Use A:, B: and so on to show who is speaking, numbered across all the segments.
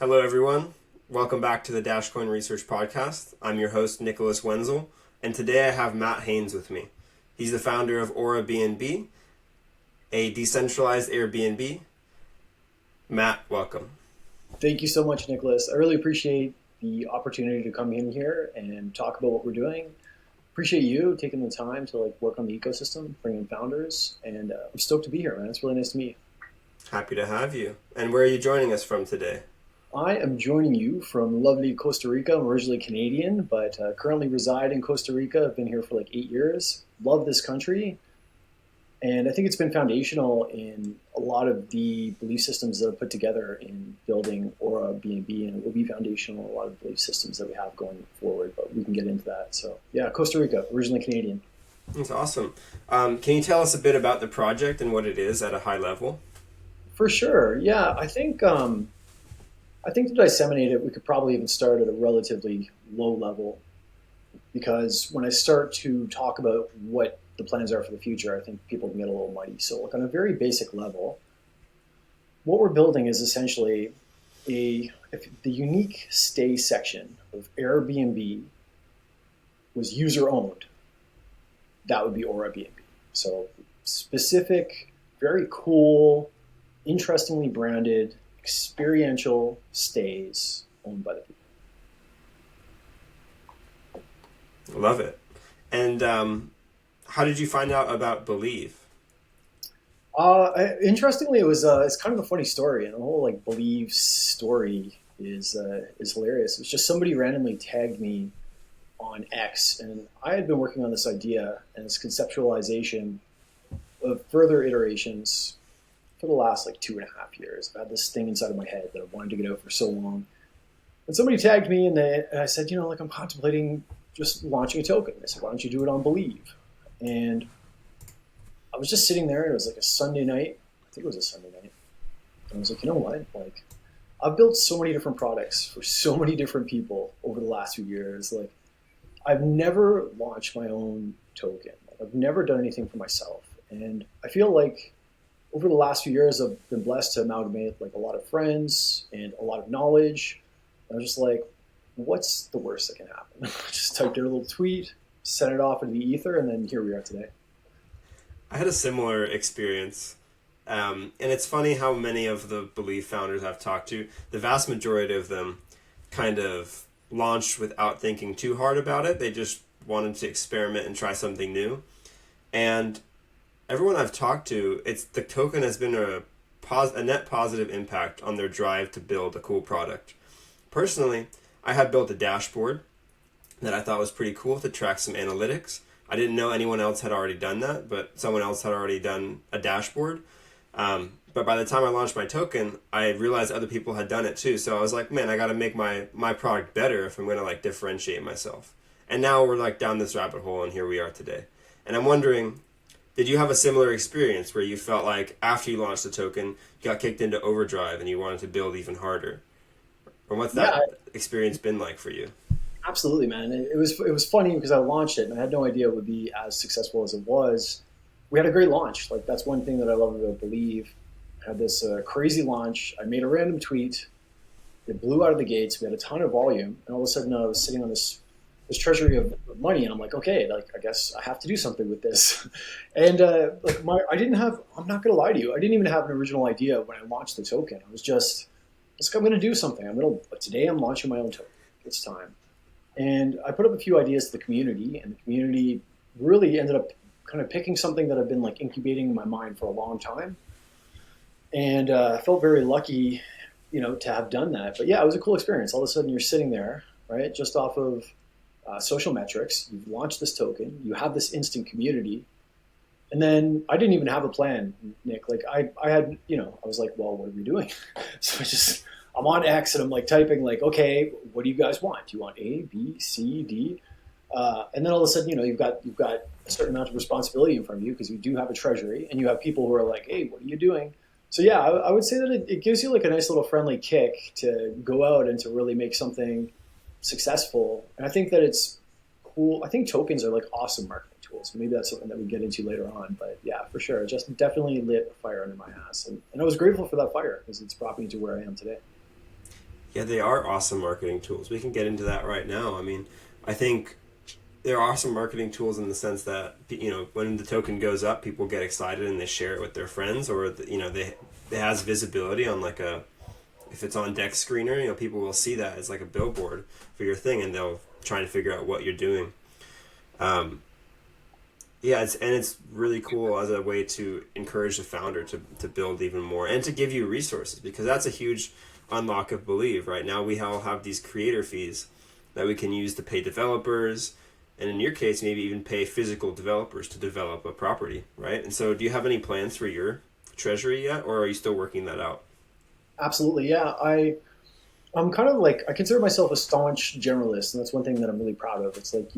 A: Hello, everyone. Welcome back to the Dashcoin Research Podcast. I'm your host, Nicholas Wenzel, and today I have Matt Haynes with me. He's the founder of Aura BnB, a decentralized AirBNB. Matt, welcome.
B: Thank you so much, Nicholas. I really appreciate the opportunity to come in here and talk about what we're doing. Appreciate you taking the time to work on the ecosystem, bring in founders, and I'm stoked to be here, man. It's really nice to meet you.
A: Happy to have you. And where are you joining us from today?
B: I am joining you from lovely Costa Rica. I'm originally Canadian, but currently reside in Costa Rica. I've been here for 8 years. Love this country. And I think it's been foundational in a lot of the belief systems that I've put together in building Aura BnB, and it will be foundational in a lot of the belief systems that we have going forward, but we can get into that. So yeah, Costa Rica, originally Canadian.
A: That's awesome. Can you tell us a bit about the project and what it is at a high level?
B: For sure. Yeah, I think to disseminate it, we could probably even start at a relatively low level, because when I start to talk about what the plans are for the future, I think people can get a little muddy. So on a very basic level, what we're building is essentially if the unique stay section of AirBNB was user owned, that would be Aura BnB. So specific, very cool, interestingly branded, experiential stays owned by the people.
A: Love it. And how did you find out about Believe?
B: Interestingly, it's kind of a funny story, and the whole Believe story is hilarious. It's just somebody randomly tagged me on X, and I had been working on this idea and this conceptualization of further iterations for the last 2.5 years. I've had this thing inside of my head that I wanted to get out for so long. And somebody tagged me, and I said, I'm contemplating just launching a token. They said, why don't you do it on Believe? And I was just sitting there, and it was a Sunday night. I think it was a Sunday night. And I was like, you know what? I've built so many different products for so many different people over the last few years. I've never launched my own token. I've never done anything for myself. And I feel like over the last few years, I've been blessed to amalgamate a lot of friends and a lot of knowledge. I was just what's the worst that can happen? I just typed in a little tweet, sent it off into the ether, and then here we are today.
A: I had a similar experience. And it's funny how many of the Believe founders I've talked to, the vast majority of them kind of launched without thinking too hard about it. They just wanted to experiment and try something new. And everyone I've talked to, the token has been a net positive impact on their drive to build a cool product. Personally, I had built a dashboard that I thought was pretty cool to track some analytics. I didn't know anyone else had already done that, but someone else had already done a dashboard. But by the time I launched my token, I realized other people had done it too. So I was like, man, I got to make my product better if I'm going to differentiate myself. And now we're down this rabbit hole, and here we are today. And I'm wondering, did you have a similar experience where you felt like after you launched the token, you got kicked into overdrive and you wanted to build even harder? Or what's that experience been like for you?
B: Absolutely, man. It was funny because I launched it and I had no idea it would be as successful as it was. We had a great launch. That's one thing that I love about Believe. I had this crazy launch. I made a random tweet. It blew out of the gates. We had a ton of volume, and all of a sudden I was sitting on this treasury of money, and I'm like, okay, I guess I have to do something with this. And I'm not gonna lie to you, I didn't even have an original idea when I launched the token. I was just, I'm gonna do something. Today I'm launching my own token. It's time. And I put up a few ideas to the community, and the community really ended up kind of picking something that I've been incubating in my mind for a long time. And I felt very lucky, to have done that. But yeah, it was a cool experience. All of a sudden you're sitting there, right, just off of social metrics. You've launched this token. You have this instant community. And then I didn't even have a plan, Nick. I had, I was like, well, what are we doing? So I'm on X and I'm typing okay, what do you guys want? Do you want A, B, C, D? And then all of a sudden, you've got a certain amount of responsibility in front of you because you do have a treasury, and you have people who are like, hey, what are you doing? So yeah, I would say that it gives you a nice little friendly kick to go out and to really make something successful. And I think that it's cool. I think tokens are awesome marketing tools. Maybe that's something that we get into later on. But yeah, for sure, it just definitely lit a fire under my ass. And I was grateful for that fire because it's brought me to where I am today.
A: Yeah, they are awesome marketing tools. We can get into that right now. I mean, I think there are some marketing tools in the sense that, you know, when the token goes up, people get excited and they share it with their friends, or you know, they it has visibility on like a, if it's on Deck Screener, you know, people will see that as like a billboard for your thing, and they'll try to figure out what you're doing. Um, yeah, it's really cool as a way to encourage the founder to build even more and to give you resources, because that's a huge unlock of Believe. Right now we all have these creator fees that we can use to pay developers, and in your case maybe even pay physical developers to develop a property, right? And so do you have any plans for your treasury yet, or are you still working that out?
B: Absolutely, yeah. I'm kind of like, I consider myself a staunch generalist, and that's one thing that I'm really proud of. It's like,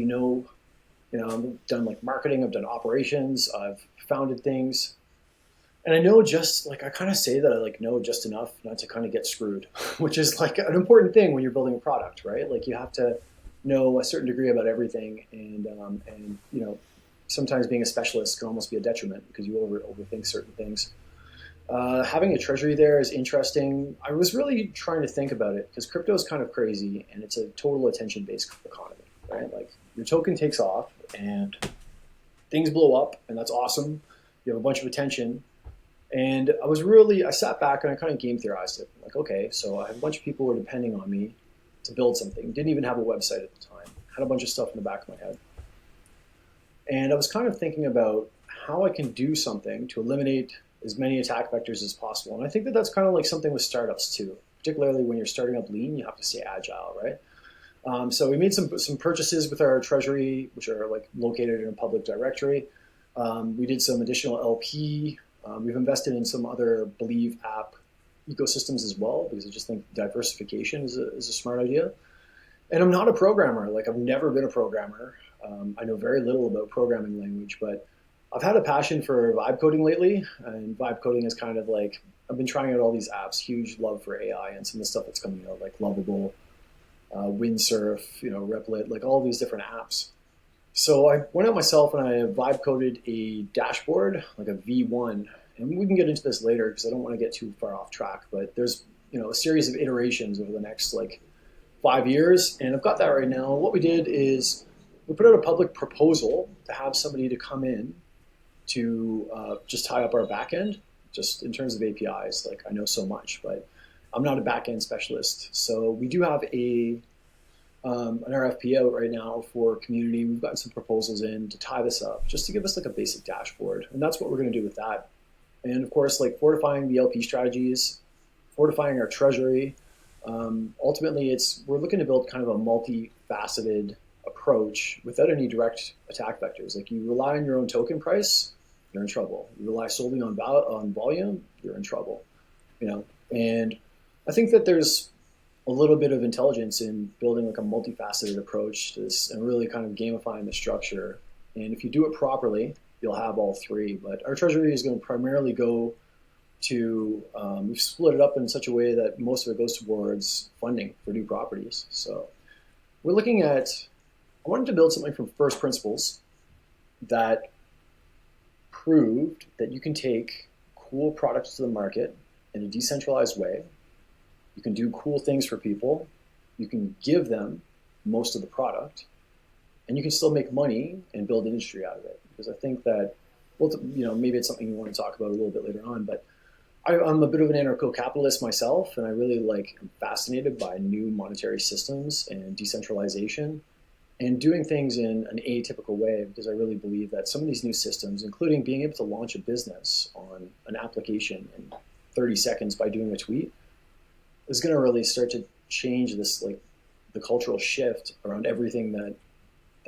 B: I've done like marketing, I've done operations, I've founded things, and I know just like, I kind of say that I like know just enough not to kind of get screwed, which is like an important thing when you're building a product, right? Like you have to know a certain degree about everything, and sometimes being a specialist can almost be a detriment because you overthink certain things. Having a treasury there is interesting. I was really trying to think about it because crypto is kind of crazy and it's a total attention-based economy, right? Like your token takes off and things blow up, and that's awesome. You have a bunch of attention. And I sat back and I kind of game theorized it. Like, okay, so I have a bunch of people who are depending on me to build something. Didn't even have a website at the time. Had a bunch of stuff in the back of my head. And I was kind of thinking about how I can do something to eliminate as many attack vectors as possible. And I think that that's kind of like something with startups too. Particularly when you're starting up lean, you have to stay agile, right? So we made some purchases with our treasury, which are like located in a public directory. We did some additional LP. We've invested in some other Believe app ecosystems as well, because I just think diversification is a smart idea. And I'm not a programmer. Like I've never been a programmer. I know very little about programming language, but I've had a passion for vibe coding lately, and vibe coding is kind of like, I've been trying out all these apps, huge love for AI and some of the stuff that's coming out, like Lovable, Windsurf, Replit, like all these different apps. So I went out myself and I vibe coded a dashboard, like a V1, and we can get into this later because I don't want to get too far off track, but there's, a series of iterations over the next like 5 years, and I've got that right now. What we did is we put out a public proposal to have somebody to come in to just tie up our backend. Just in terms of APIs, like I know so much, but I'm not a backend specialist. So we do have an RFP out right now for community. We've gotten some proposals in to tie this up, just to give us like a basic dashboard, and that's what we're going to do with that. And of course, like fortifying the LP strategies, fortifying our treasury. Ultimately, we're looking to build kind of a multifaceted approach without any direct attack vectors. Like you rely on your own token price, you're in trouble. You rely solely on volume, you're in trouble. And I think that there's a little bit of intelligence in building like a multifaceted approach to this and really kind of gamifying the structure. And if you do it properly, you'll have all three. But our treasury is going to primarily go to, we've split it up in such a way that most of it goes towards funding for new properties. So we're looking at, I wanted to build something from first principles that proved that you can take cool products to the market in a decentralized way. You can do cool things for people. You can give them most of the product, and you can still make money and build industry out of it. Because I think that, maybe it's something you want to talk about a little bit later on, but I'm a bit of an anarcho-capitalist myself, and I really am fascinated by new monetary systems and decentralization and doing things in an atypical way, because I really believe that some of these new systems, including being able to launch a business on an application in 30 seconds by doing a tweet, is going to really start to change this, like the cultural shift around everything that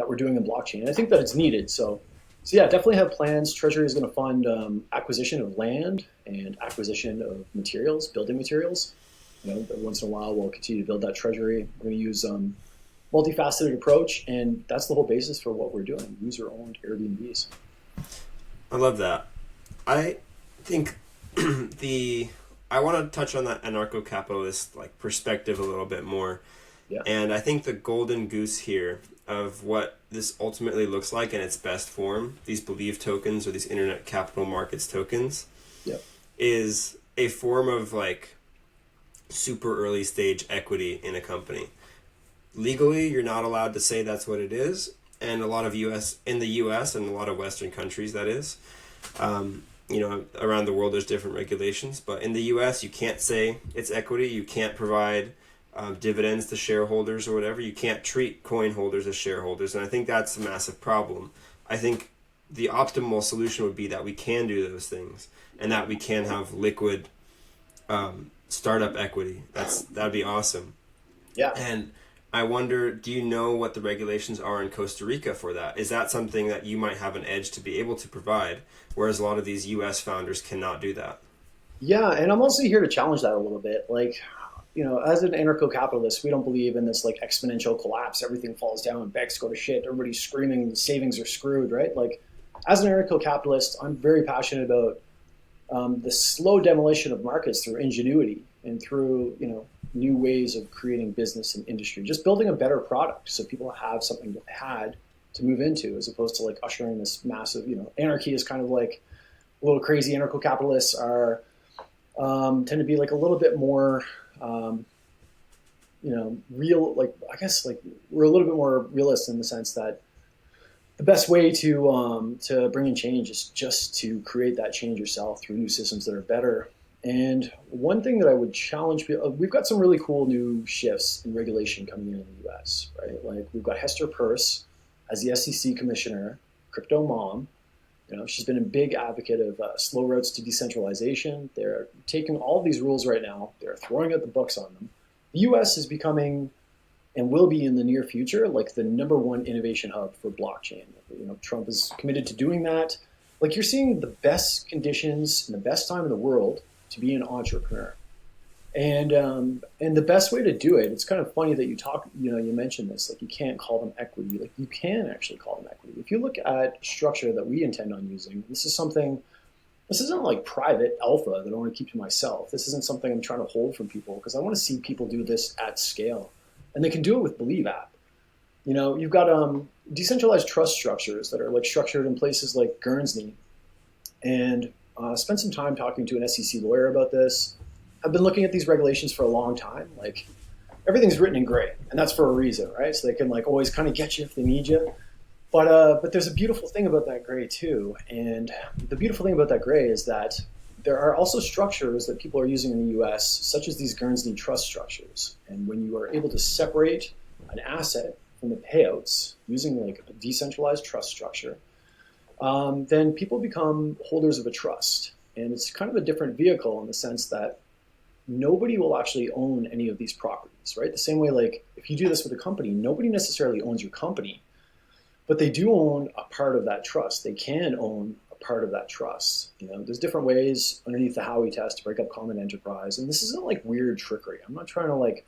B: we're doing in blockchain. And I think that it's needed. So yeah, definitely have plans. Treasury is going to fund acquisition of land and acquisition of materials, building materials. Every once in a while we'll continue to build that treasury. We're going to use multifaceted approach, and that's the whole basis for what we're doing. User-owned Airbnbs.
A: I love that. I think I want to touch on that anarcho-capitalist perspective a little bit more.
B: Yeah.
A: And I think the golden goose here of what this ultimately looks like in its best form, these Believe tokens or these internet capital markets tokens,
B: yeah,
A: is a form of super early stage equity in a company. Legally, you're not allowed to say that's what it is, and a lot of in the US and a lot of Western countries, that is. Around the world there's different regulations, but in the US you can't say it's equity. You can't provide dividends to shareholders or whatever. You can't treat coin holders as shareholders, and I think that's a massive problem. I think the optimal solution would be that we can do those things and that we can have liquid startup equity. That'd be awesome.
B: Yeah.
A: And I wonder, do you know what the regulations are in Costa Rica for that? Is that something that you might have an edge to be able to provide, whereas a lot of these US founders cannot do that?
B: Yeah, and I'm also here to challenge that a little bit. Like, as an anarcho-capitalist, we don't believe in this like exponential collapse. Everything falls down, banks go to shit, everybody's screaming, savings are screwed, right? Like, as an anarcho-capitalist, I'm very passionate about the slow demolition of markets through ingenuity and through, new ways of creating business and industry. Just building a better product so people have something to move into, as opposed to like ushering this massive, anarchy is kind of like a little crazy. Anarcho-capitalists are tend to be like a little bit more real, like I guess like we're a little bit more realist in the sense that the best way to bring in change is just to create that change yourself through new systems that are better. And one thing that I would challenge people, we've got some really cool new shifts in regulation coming in the US, right? Like we've got Hester Peirce as the SEC commissioner, crypto mom. She's been a big advocate of slow roads to decentralization. They're taking all these rules right now. They're throwing out the books on them. The US is becoming, and will be in the near future, like the number one innovation hub for blockchain. Trump is committed to doing that. Like you're seeing the best conditions and the best time in the world to be an entrepreneur. And the best way to do it, it's kind of funny that you mentioned this, like you can't call them equity. Like you can actually call them equity. If you look at structure that we intend on using, this isn't like private alpha that I want to keep to myself. This isn't something I'm trying to hold from people because I want to see people do this at scale. And they can do it with Believe app. You've got decentralized trust structures that are like structured in places like Guernsey. And spent some time talking to an SEC lawyer about this. I've been looking at these regulations for a long time. Like everything's written in gray, and that's for a reason, right? So they can like always kind of get you if they need you. But there's a beautiful thing about that gray too. And the beautiful thing about that gray is that there are also structures that people are using in the US, such as these Guernsey trust structures. And when you are able to separate an asset from the payouts using like a decentralized trust structure, then people become holders of a trust. And it's kind of a different vehicle in the sense that nobody will actually own any of these properties, right? The same way, like if you do this with a company, nobody necessarily owns your company, but they do own a part of that trust. They can own a part of that trust. There's different ways underneath the Howey test to break up common enterprise. And this isn't like weird trickery. I'm not trying to like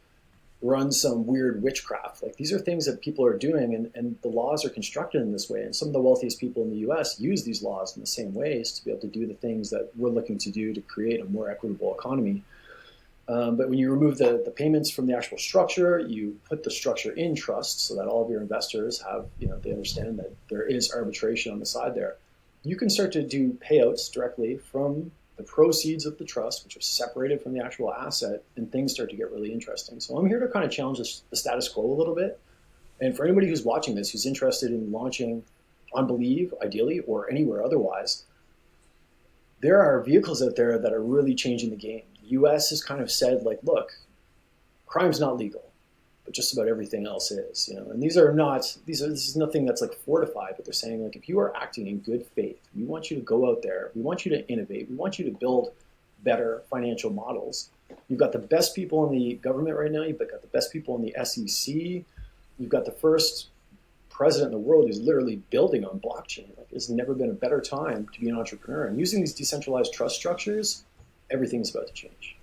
B: run some weird witchcraft. Like these are things that people are doing, and the laws are constructed in this way. And some of the wealthiest people in the US use these laws in the same ways to be able to do the things that we're looking to do to create a more equitable economy. But when you remove the payments from the actual structure, you put the structure in trust so that all of your investors have, they understand that there is arbitration on the side there. You can start to do payouts directly from the proceeds of the trust, which are separated from the actual asset, and things start to get really interesting. So I'm here to kind of challenge the status quo a little bit. And for anybody who's watching this, who's interested in launching on Believe, ideally, or anywhere otherwise, there are vehicles out there that are really changing the game. The US has kind of said, like, look, crime's not legal, but just about everything else is, And this is nothing that's like fortified, but they're saying, like, if you are acting in good faith, we want you to go out there, we want you to innovate, we want you to build better financial models. You've got the best people in the government right now. You've got the best people in the SEC. You've got the first president in the world who's literally building on blockchain. Like, there's never been a better time to be an entrepreneur. And using these decentralized trust structures, everything's about to change.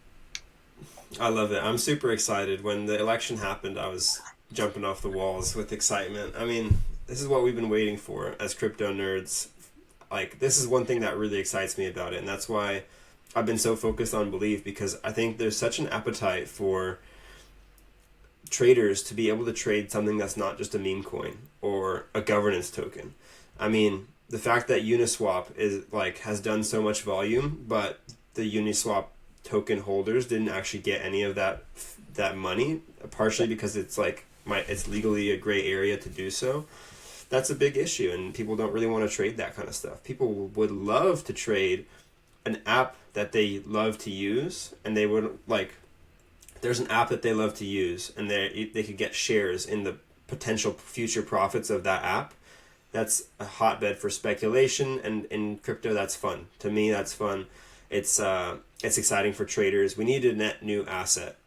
A: I love it. I'm super excited. When the election happened, I was jumping off the walls with excitement. I mean, this is what we've been waiting for as crypto nerds. Like, this is one thing that really excites me about it. And that's why I've been so focused on Believe, because I think there's such an appetite for traders to be able to trade something that's not just a meme coin or a governance token. I mean, the fact that Uniswap has done so much volume, but the Uniswap token holders didn't actually get any of that money, partially because it's like it's legally a gray area to do so. That's a big issue, and people don't really want to trade that kind of stuff. People would love to trade an app that they love to use, and they would like, there's an app that they love to use, and they could get shares in the potential future profits of that app. That's a hotbed for speculation, and in crypto, that's fun. To me, that's fun. It's exciting for traders. We need a net new asset,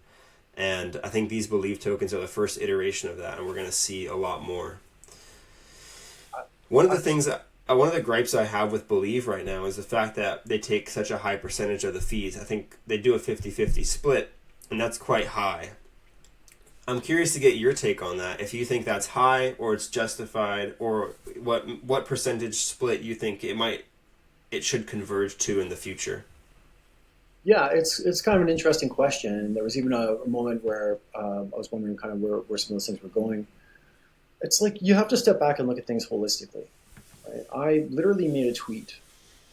A: and I think these Believe tokens are the first iteration of that, and we're going to see a lot more. One of the gripes I have with Believe right now is the fact that they take such a high percentage of the fees. I think they do a 50-50 split, and that's quite high. I'm curious to get your take on that. If you think that's high or it's justified, or what percentage split you think it should converge to in the future.
B: Yeah, it's kind of an interesting question. And there was even a moment where I was wondering kind of where some of those things were going. It's like you have to step back and look at things holistically. Right? I literally made a tweet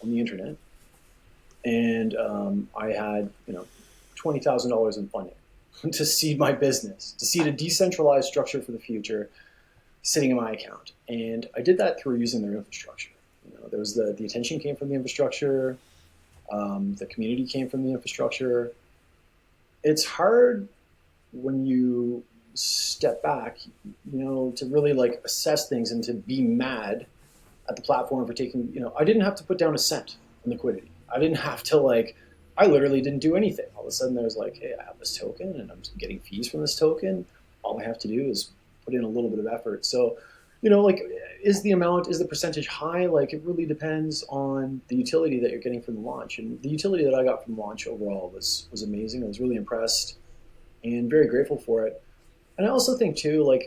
B: on the internet, and I had $20,000 in funding to seed my business, to seed a decentralized structure for the future sitting in my account. And I did that through using their infrastructure. There was the attention came from the infrastructure. The community came from the infrastructure. It's hard when you step back, to really like assess things and to be mad at the platform for taking, I didn't have to put down a cent in liquidity. I didn't have to I literally didn't do anything. All of a sudden there's like, hey, I have this token and I'm getting fees from this token. All I have to do is put in a little bit of effort. So, is the percentage high? It really depends on the utility that you're getting from the launch. And the utility that I got from launch overall was amazing. I was really impressed and very grateful for it. And I also think too,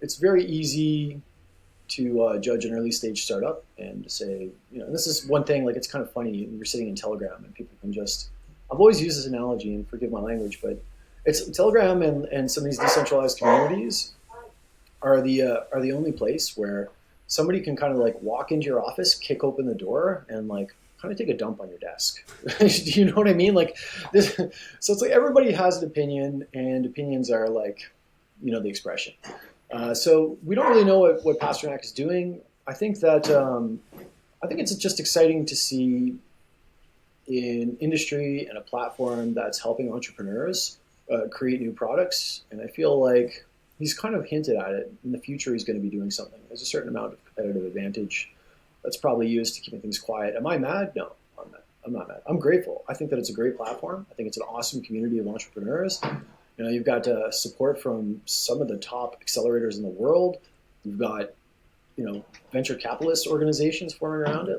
B: it's very easy to judge an early stage startup and to say, and this is one thing, it's kind of funny. You're sitting in Telegram and people can I've always used this analogy, and forgive my language, but it's Telegram and some of these decentralized communities are the only place where somebody can kind of walk into your office, kick open the door, and kind of take a dump on your desk. Do you know what I mean? So it's everybody has an opinion, and opinions are the expression. So we don't really know what Pasternak is doing. I think that I think it's just exciting to see in industry and a platform that's helping entrepreneurs create new products. And I feel like he's kind of hinted at it. In the future, he's going to be doing something. There's a certain amount of competitive advantage that's probably used to keeping things quiet. Am I mad? No, I'm not mad. I'm grateful. I think that it's a great platform. I think it's an awesome community of entrepreneurs. You've got support from some of the top accelerators in the world. You've got, venture capitalist organizations forming around it.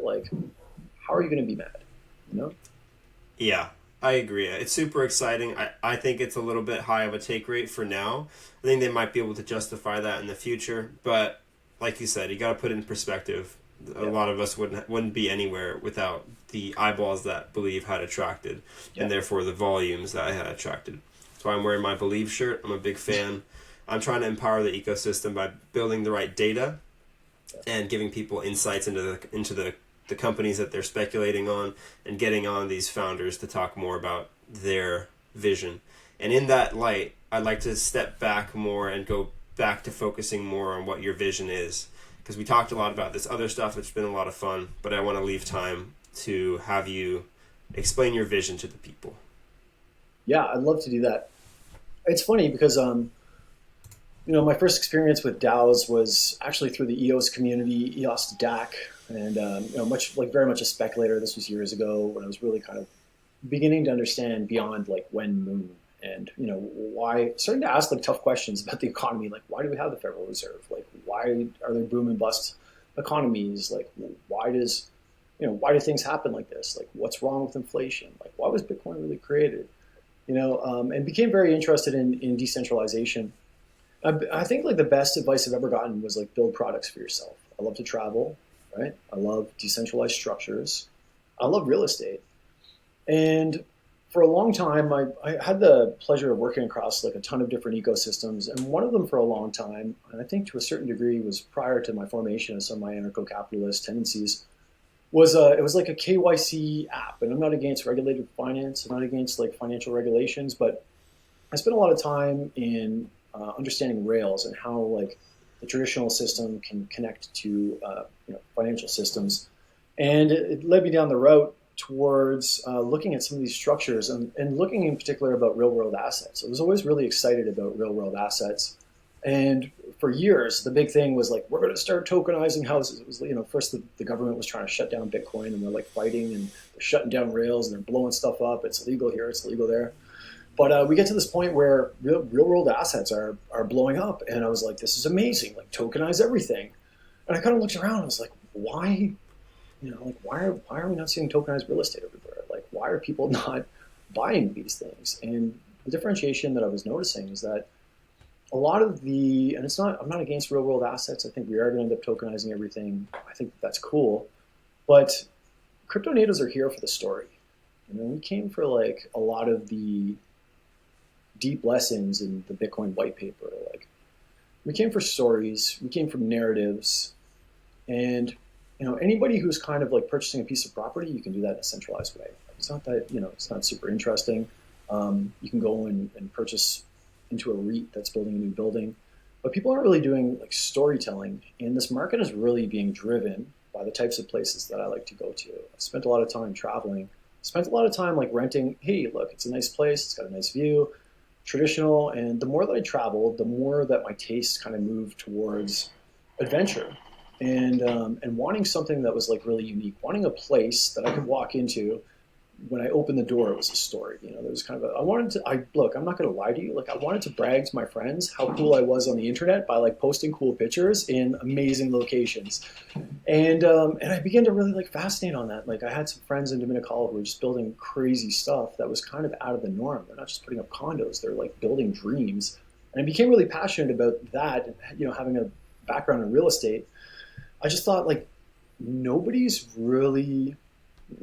B: How are you going to be mad?
A: Yeah, I agree. It's super exciting. I think it's a little bit high of a take rate for now. I think they might be able to justify that in the future. But like you said, you got to put it in perspective. A lot of us wouldn't be anywhere without the eyeballs that Believe had attracted, and therefore the volumes that I had attracted. That's why I'm wearing my Believe shirt. I'm a big fan. I'm trying to empower the ecosystem by building the right data and giving people insights into the companies that they're speculating on, and getting on these founders to talk more about their vision. And in that light, I'd like to step back more and go back to focusing more on what your vision is. Because we talked a lot about this other stuff, it's been a lot of fun, but I want to leave time to have you explain your vision to the people.
B: Yeah, I'd love to do that. It's funny because, my first experience with DAOs was actually through the EOS community, EOS DAC, and very much a speculator. This was years ago when I was really kind of beginning to understand beyond when moon, and why, starting to ask tough questions about the economy, why do we have the Federal Reserve? Why are there boom and bust economies? Why do things happen like this? What's wrong with inflation? Why was Bitcoin really created? And became very interested in decentralization. I think the best advice I've ever gotten was build products for yourself. I love to travel, right? I love decentralized structures. I love real estate. And for a long time, I had the pleasure of working across a ton of different ecosystems. And one of them for a long time, and I think to a certain degree was prior to my formation of some of my anarcho-capitalist tendencies, was it was like a KYC app, and I'm not against regulated finance. I'm not against like financial regulations, but I spent a lot of time in understanding Rails and how like the traditional system can connect to financial systems, and it led me down the route towards looking at some of these structures and looking in particular about real world assets. I was always really excited about real world assets, and for years the big thing was like, we're going to start tokenizing houses. It was, first the government was trying to shut down Bitcoin, and they're like fighting, and they're shutting down Rails, and they're blowing stuff up. It's illegal here, it's illegal there. But we get to this point where real world assets are blowing up, and I was like, this is amazing. Like, tokenize everything. And I kind of looked around and I was like, why? Why are we not seeing tokenized real estate everywhere? Like, why are people not buying these things? And the differentiation that I was noticing is that a lot of and I'm not against real world assets. I think we are going to end up tokenizing everything. I think that's cool. But crypto natives are here for the story. We came for like a lot of the deep lessons in the Bitcoin white paper. Like, we came for stories, we came for narratives, and anybody who's kind of like purchasing a piece of property, you can do that in a centralized way. It's not that it's not super interesting. You can go and purchase into a REIT that's building a new building, but people aren't really doing like storytelling, and this market is really being driven by the types of places that I like to go to. I spent a lot of time traveling. Spent a lot of time like renting. Hey, look, it's a nice place. It's got a nice view, traditional. And the more that I traveled, the more that my tastes kind of moved towards adventure and wanting something that was like really unique, wanting a place that I could walk into. When I opened the door, it was a story. There was kind of I'm not going to lie to you. Like, I wanted to brag to my friends how cool I was on the internet by like posting cool pictures in amazing locations. And I began to really like fascinate on that. Like, I had some friends in Dominical who were just building crazy stuff that was kind of out of the norm. They're not just putting up condos; they're like building dreams. And I became really passionate about that. Having a background in real estate, I just thought like nobody's really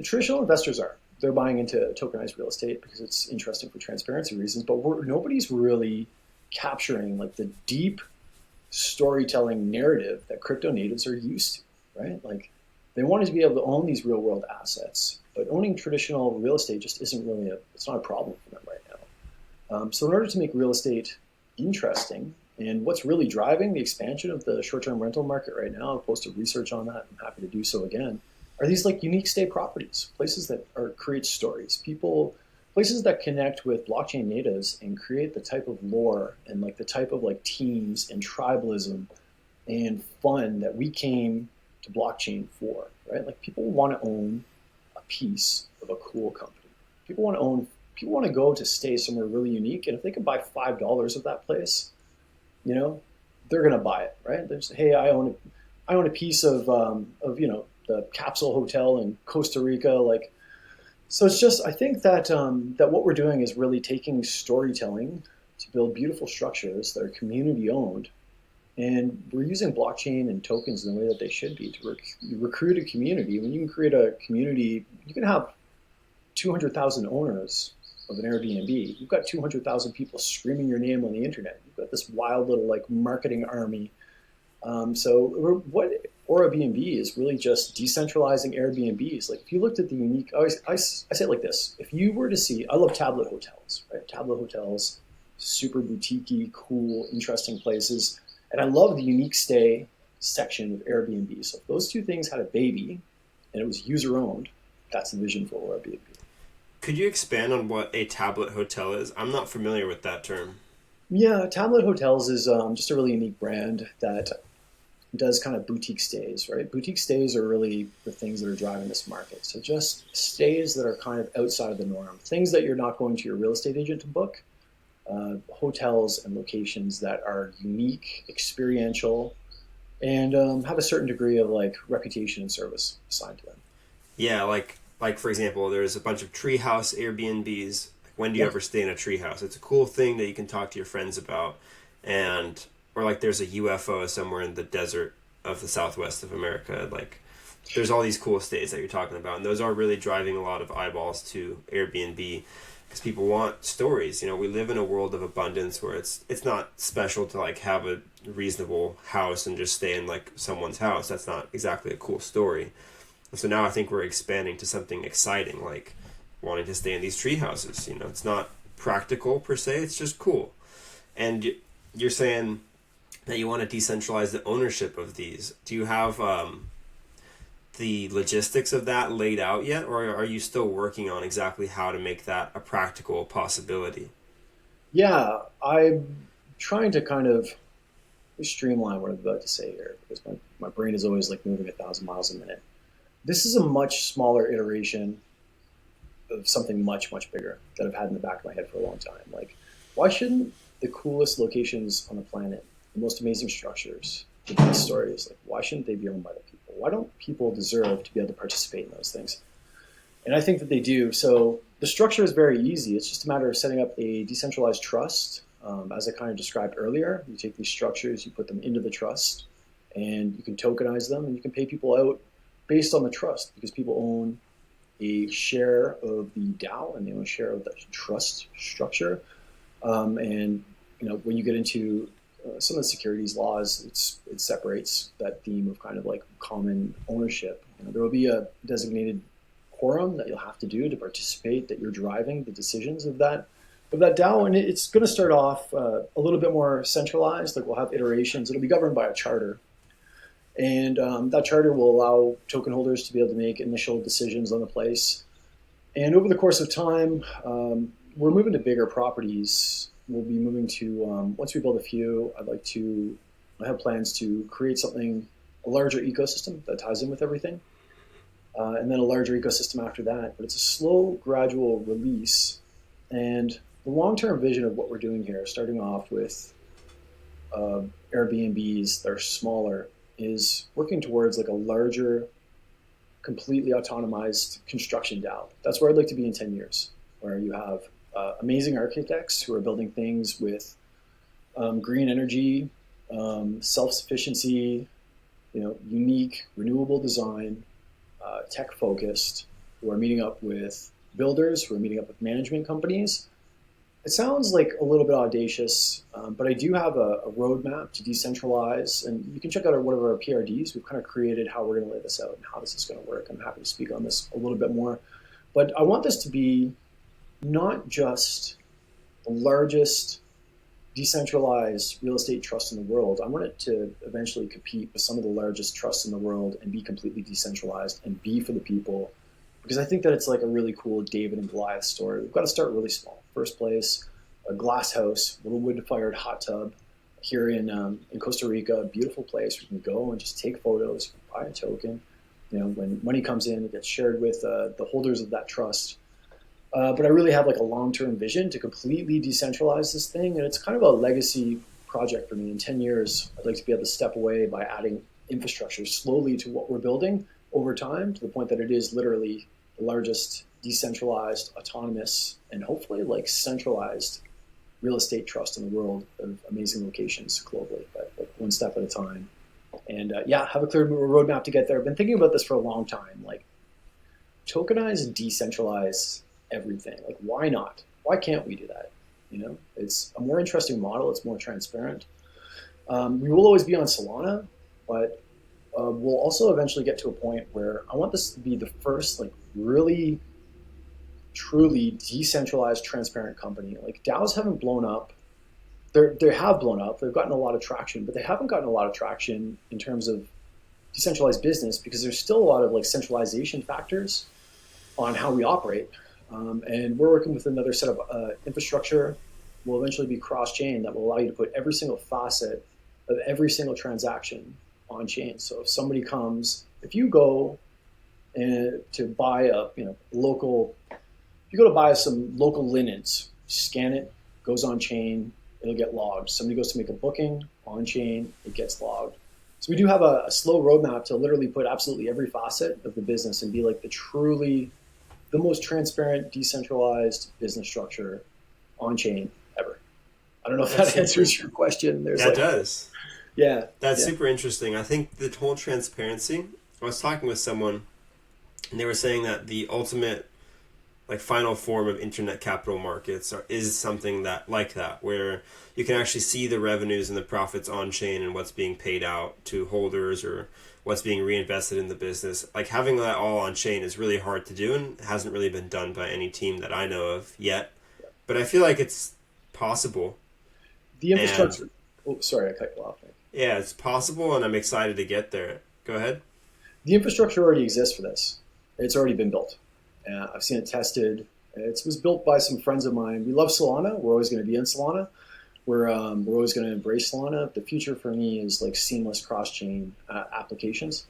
B: traditional investors are. They're buying into tokenized real estate because it's interesting for transparency reasons, but nobody's really capturing like the deep storytelling narrative that crypto natives are used to, right? Like, they wanted to be able to own these real world assets, but owning traditional real estate just isn't really it's not a problem for them right now. So in order to make real estate interesting, and what's really driving the expansion of the short-term rental market right now, I've posted research on that. I'm happy to do so again. Are these like unique stay properties, places that create stories, places that connect with blockchain natives and create the type of lore and like the type of like teams and tribalism and fun that we came to blockchain for, right? Like, people want to own a piece of a cool company. People want to go to stay somewhere really unique, and if they can buy $5 of that place, they're gonna buy it, right? There's, hey, I own a piece of the capsule hotel in Costa Rica. Like, so it's just, I think that that what we're doing is really taking storytelling to build beautiful structures that are community owned, and we're using blockchain and tokens in the way that they should be to recruit a community. When you can create a community, you can have 200,000 owners of an Airbnb. You've got 200,000 people screaming your name on the internet. You've got this wild little like marketing army. So what Aura BnB is really just decentralizing Airbnbs. Like, if you looked at the unique, I say it like this: if you were to see, I love tablet hotels, right? Tablet hotels, super boutique-y, cool, interesting places, and I love the unique stay section of Airbnb. So if those two things had a baby, and it was user-owned, that's the vision for Aura BnB.
A: Could you expand on what a tablet hotel is? I'm not familiar with that term.
B: Yeah, Tablet Hotels is just a really unique brand that does kind of boutique stays, right? Boutique stays are really the things that are driving this market. So just stays that are kind of outside of the norm, things that you're not going to your real estate agent to book, hotels and locations that are unique, experiential, and have a certain degree of like reputation and service assigned to them.
A: Yeah, like for example, there's a bunch of treehouse Airbnbs. When do you ever stay in a treehouse? It's a cool thing that you can talk to your friends about, or like there's a UFO somewhere in the desert of the Southwest of America. Like, there's all these cool stays that you're talking about, and those are really driving a lot of eyeballs to Airbnb because people want stories. We live in a world of abundance where it's not special to like have a reasonable house and just stay in like someone's house. That's not exactly a cool story. So now I think we're expanding to something exciting, like wanting to stay in these tree houses. You know, it's not practical per se, it's just cool. And you're saying that you want to decentralize the ownership of these. Do you have the logistics of that laid out yet, or are you still working on exactly how to make that a practical possibility?
B: Yeah, I'm trying to kind of streamline what I'm about to say here because my brain is always like moving 1,000 miles a minute. This is a much smaller iteration of something much, much bigger that I've had in the back of my head for a long time. Like, why shouldn't the coolest locations on the planet, the most amazing structures, the best stories, like, why shouldn't they be owned by the people? Why don't people deserve to be able to participate in those things? And I think that they do. So the structure is very easy. It's just a matter of setting up a decentralized trust. As I kind of described earlier, you take these structures, you put them into the trust, and you can tokenize them, and you can pay people out based on the trust because people own a share of the DAO and they own a share of the trust structure. And when you get into some of the securities laws, it separates that theme of kind of like common ownership. There will be a designated quorum that you'll have to do to participate, that you're driving the decisions of that DAO, and it's going to start off a little bit more centralized. Like, we'll have iterations. It'll be governed by a charter, and that charter will allow token holders to be able to make initial decisions on the place. And over the course of time, we're moving to bigger properties. We'll be moving to, once we build a few, I have plans to create a larger ecosystem that ties in with everything. And then a larger ecosystem after that. But it's a slow, gradual release. And the long-term vision of what we're doing here, starting off with AirBNBs that are smaller, is working towards like a larger, completely autonomized construction DAO. That's where I'd like to be in 10 years, where you have amazing architects who are building things with green energy, self-sufficiency, unique, renewable design, tech-focused, who are meeting up with builders, who are meeting up with management companies. It sounds like a little bit audacious, but I do have a roadmap to decentralize, and you can check out one of our PRDs. We've kind of created how we're going to lay this out and how this is going to work. I'm happy to speak on this a little bit more, but I want this to be not just the largest decentralized real estate trust in the world. I want it to eventually compete with some of the largest trusts in the world and be completely decentralized and be for the people, because I think that it's like a really cool David and Goliath story. We've got to start really small. First place, a glass house, little wood-fired hot tub here in Costa Rica, a beautiful place. We can go and just take photos, buy a token. When money comes in, it gets shared with the holders of that trust. But I really have like a long-term vision to completely decentralize this thing. And it's kind of a legacy project for me. In 10 years, I'd like to be able to step away by adding infrastructure slowly to what we're building over time, to the point that it is literally the largest decentralized, autonomous, and hopefully like centralized real estate trust in the world of amazing locations globally, but like one step at a time. And have a clear roadmap to get there. I've been thinking about this for a long time, like tokenize and decentralize everything. Like, why not? Why can't we do that? It's a more interesting model. It's more transparent. We will always be on Solana, but we'll also eventually get to a point where I want this to be the first, like, really, truly decentralized, transparent company. Like, DAOs haven't blown up. They have blown up. They've gotten a lot of traction, but they haven't gotten a lot of traction in terms of decentralized business because there's still a lot of like centralization factors on how we operate. And we're working with another set of infrastructure. Will eventually be cross-chain that will allow you to put every single facet of every single transaction on chain. So if you go to buy some local linens, scan it, goes on chain, it'll get logged. Somebody goes to make a booking on chain, it gets logged. So we do have a slow roadmap to literally put absolutely every facet of the business and be like the most transparent, decentralized business structure on chain ever. I don't know if that answers your question.
A: That does.
B: Yeah.
A: That's super interesting. I think the whole transparency, I was talking with someone and they were saying that the ultimate like final form of internet capital markets is something that like that, where you can actually see the revenues and the profits on chain and what's being paid out to holders or what's being reinvested in the business. Like having that all on chain is really hard to do and hasn't really been done by any team that I know of yet. But I feel like it's possible.
B: The infrastructure. Sorry, I cut you off.
A: Yeah, it's possible, and I'm excited to get there. Go ahead.
B: The infrastructure already exists for this. It's already been built. I've seen it tested. It was built by some friends of mine. We love Solana. We're always going to be in Solana. We're always going to embrace Solana. The future for me is like seamless cross-chain applications.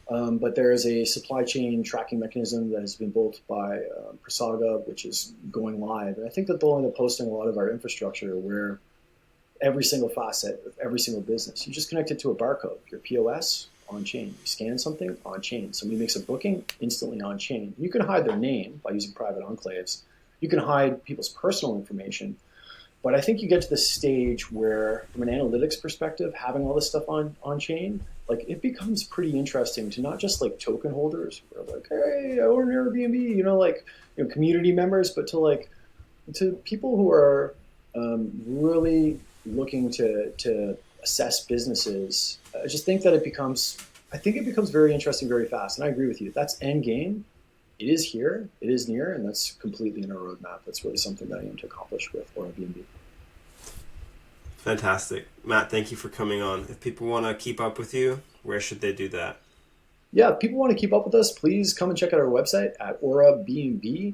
B: But there is a supply chain tracking mechanism that has been built by Prasaga, which is going live. And I think that they'll end up hosting a lot of our infrastructure where every single facet of every single business, you just connect it to a barcode. Your POS, on chain. You scan something, on chain. Somebody makes a booking, instantly on chain. You can hide their name by using private enclaves. You can hide people's personal information. But I think you get to the stage where, from an analytics perspective, having all this stuff on chain, like it becomes pretty interesting to not just like token holders who are like, hey, I own an Airbnb, community members, but to people who are really looking to assess businesses. I just think that it becomes very interesting very fast. And I agree with you. That's end game. It is here, it is near, and that's completely in our roadmap. That's really something that I aim to accomplish with Aura BnB.
A: Fantastic. Matt, thank you for coming on. If people want to keep up with you, where should they do that?
B: Yeah, if people want to keep up with us, please come and check out our website at aurabnb.io.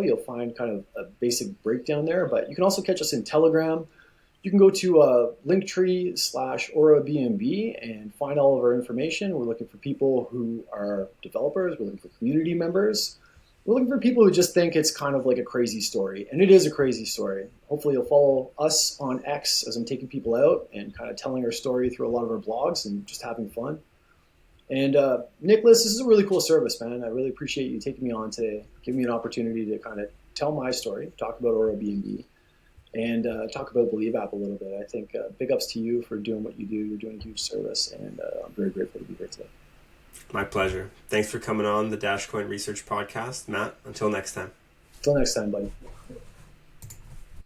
B: You'll find kind of a basic breakdown there, but you can also catch us in Telegram. You can go to Linktree/Aura BnB and find all of our information. We're looking for people who are developers. We're looking for community members. We're looking for people who just think it's kind of like a crazy story. And it is a crazy story. Hopefully you'll follow us on X as I'm taking people out and kind of telling our story through a lot of our blogs and just having fun. And Nicholas, this is a really cool service, man. I really appreciate you taking me on today, giving me an opportunity to kind of tell my story, talk about Aura BnB. And talk about Believe app a little bit. I think big ups to you for doing what you do. You're doing a huge service, and I'm very grateful to be here today.
A: My pleasure. Thanks for coming on the Dashcoin Research Podcast. Matt, until next time.
B: Until next time, buddy.